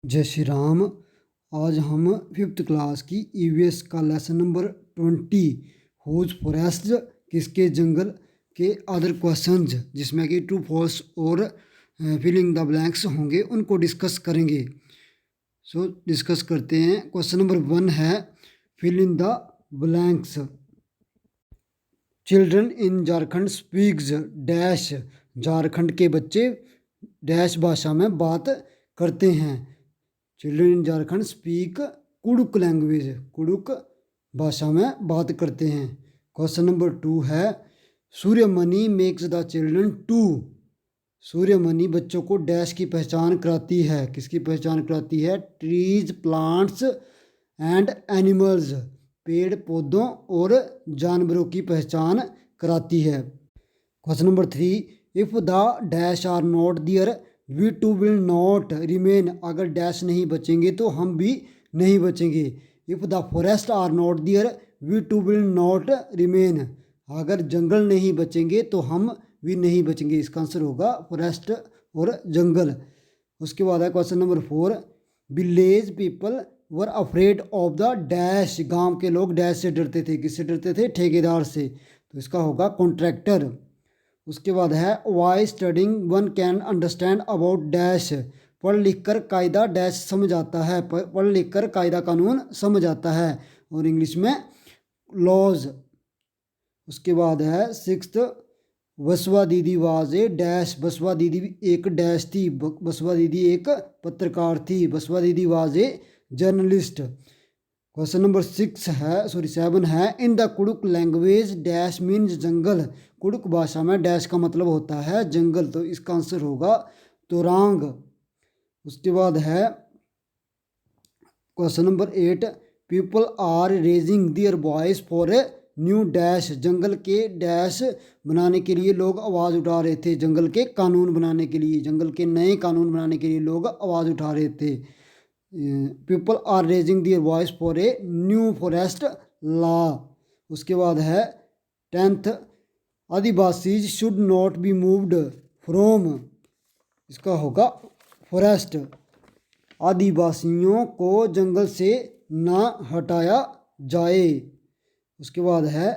जय श्री राम। आज हम फिफ्थ क्लास की ईवीएस का लेसन नंबर 20 हुज फॉरेस्ट किसके जंगल के अदर क्वेश्चंस जिसमें कि ट्रू फॉल्स और फिलिंग द ब्लैंक्स होंगे उनको डिस्कस करेंगे। डिस्कस करते हैं। क्वेश्चन नंबर 1 है fill in the blanks. Children in Jharkhand speaks dash. Jharkhand के बच्चे डैश भाषा में बात करते हैं। Children in Jharkhand speak Kurukh language. Kurukh भाषा में बात करते हैं। क्वेश्चन नंबर 2 है Suryamani makes the children to. Suryamani बच्चों को डैश की पहचान कराती है। किसकी पहचान कराती है? Trees plants and animals. पेड़ पौधों और जानवरों की पहचान कराती है। Question number 3 if the dash are not there we too will not remain. अगर डैश नहीं बचेंगे तो हम भी नहीं बचेंगे। If the forest are not there we too will not remain. अगर जंगल नहीं बचेंगे तो हम भी नहीं बचेंगे। इसका आंसर होगा फॉरेस्ट और जंगल। उसके बाद है question number 4 village people were afraid of the dash. गांव के लोग डैश से डरते थे। किससे डरते थे? ठेकेदार से। तो इसका होगा कॉन्ट्रैक्टर। उसके बाद है why studying one can understand about dash. पढ़ लिख कर कायदा डैश समझ आता है। पढ़ लिख कर कायदा कानून समझ आता है और इंग्लिश में लॉज। उसके बाद है 6th बसवा दीदी वाज ए डैश। बसवा दीदी एक डैश थी। बसवा दीदी एक पत्रकार थी। Baswa Didi was a journalist. Question number 7 है in the Kurukh language dash means jungle. Kurukh भाषा में डैश का मतलब होता है जंगल। तो इसका आंसर होगा तोरांग। उसके बाद है question number 8 people are raising their voice for a new dash. जंगल के डैश बनाने के लिए लोग आवाज़ उठा रहे थे। जंगल के कानून बनाने के लिए, जंगल के नए कानून बनाने के लिए लोग आवाज़ उठा रहे थे। People are raising their voice for a new forest law. उसके बाद है 10th Adivasis should not be moved from. इसका होगा फॉरेस्ट। आदिवासियों को जंगल से ना हटाया जाए। उसके बाद है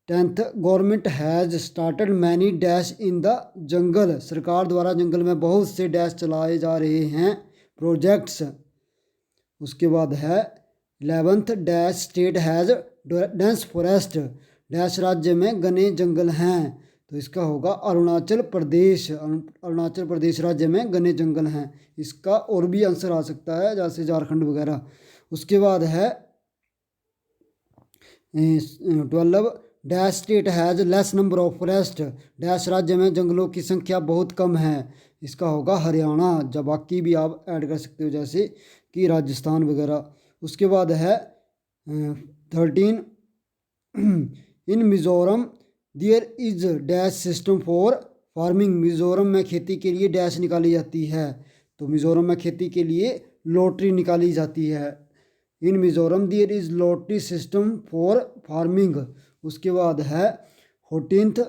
10th government has started many dash in the jungle. सरकार द्वारा जंगल में बहुत से डैश चलाए जा रहे हैं प्रोजेक्ट्स। उसके बाद है 11th dash state has dense forest. Dash राज्य में घने जंगल हैं। तो इसका होगा अरुणाचल प्रदेश। अरुणाचल प्रदेश राज्य में घने जंगल हैं। इसका और भी आंसर आ सकता है जैसे झारखंड वगैरह। उसके बाद है 12 dash state has less number of forest. Dash राज्य में जंगलों की संख्या बहुत कम है। इसका होगा हरियाणा। जब बाकी भी आप ऐड कर सकते हो जैसे कि राजस्थान वगैरह। उसके बाद है 13 in Mizoram there is dash system for farming. Mizoram में खेती के लिए डैश निकाली जाती है। तो मिज़ोरम में खेती के लिए लॉटरी निकाली जाती है। In Mizoram there is lottery system for farming. उसके बाद है 14th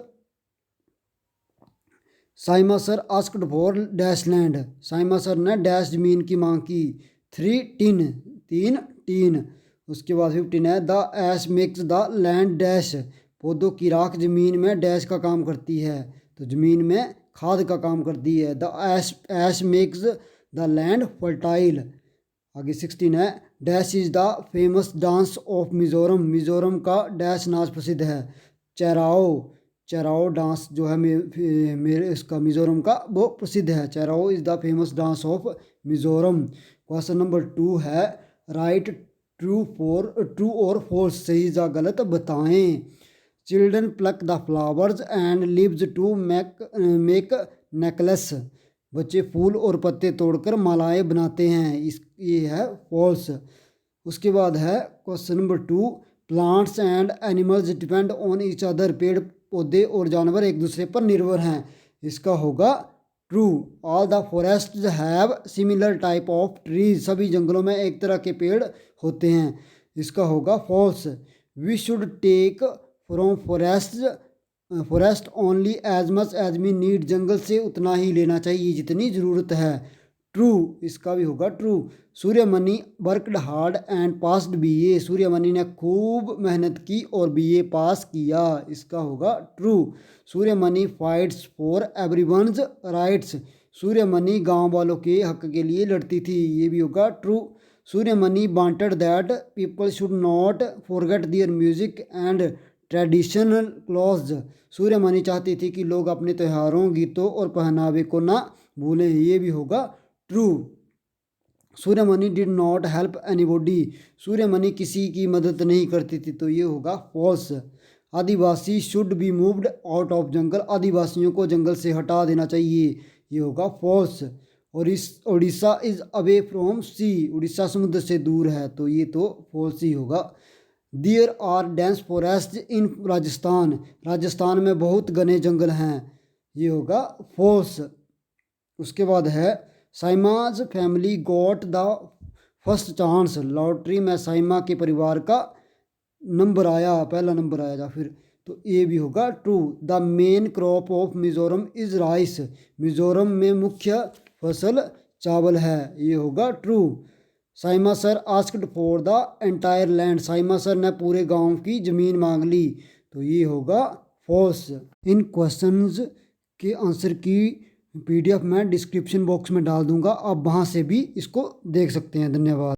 Saima sir asked for dash land. Saima sir ने डैश जमीन की मांग की। 3 टीन। उसके बाद 15 है the ash makes the land dash. पौधों की राख जमीन में डैश का काम करती है। तो जमीन में खाद का काम करती है। The ash makes the land fertile. आगे 16 है dash is the famous dance of Mizoram. Mizoram का डैश नाच प्रसिद्ध है। चेराओ डांस जो है मेरे इसका मिज़ोरम का वो प्रसिद्ध है। Cheraw is the famous dance of Mizoram. Question number 2 है राइट ट्रू और फॉल्स। सही या गलत बताएं। Children pluck the flowers and leaves to make necklace. बच्चे फूल और पत्ते तोड़कर मालाएं बनाते हैं। ये है फॉल्स। उसके बाद है question number 2 plants and animals depend on each other. पेड़ पौधे और जानवर एक दूसरे पर निर्भर हैं। इसका होगा true. All the forest have similar type of trees. सभी जंगलों में एक तरह के पेड़ होते हैं। इसका होगा false. We should take from forest only as much as we need. जंगल से उतना ही लेना चाहिए जितनी ज़रूरत है। ट्रू, इसका भी होगा true. Suryamani worked hard and passed BA, Suryamani ने खूब मेहनत की और बीए पास किया, इसका होगा true. Suryamani fights for everyone's rights, Suryamani गांव वालों के हक के लिए लड़ती थी, ये भी होगा true. Suryamani wanted that people should not forget their music and traditional clothes, Suryamani चाहती थी कि लोग अपने त्योहारों, गीतों और पहनावे को ना भूलें, ये भी होगा true. Suryamani did not help anybody, Suryamani किसी की मदद नहीं करती थी, तो ये होगा false. Adivasi should be moved out of jungle, आदिवासियों को जंगल से हटा देना चाहिए, ये होगा फॉल्स। और इस उड़ीसा इज अवे फ्रॉम सी, उड़ीसा समुद्र से दूर है, तो ये तो फॉल्स ही होगा। There are dense forest in Rajasthan, Rajasthan में बहुत घने जंगल हैं, ये होगा फॉल्स। उसके बाद है Saima's family got the first chance, lottery में साइमा के परिवार का नंबर आया, पहला नंबर आया या फिर, तो ये भी होगा true. The main crop of Mizoram is rice, Mizoram में मुख्य फसल चावल है, ये होगा true. Saima sir asked for the entire land, Saima sir ने पूरे गांव की ज़मीन मांग ली, तो ये होगा फॉल्स। इन क्वेश्चंस के आंसर की PDF मैं डिस्क्रिप्शन बॉक्स में डाल दूंगा, आप वहां से भी इसको देख सकते हैं। धन्यवाद।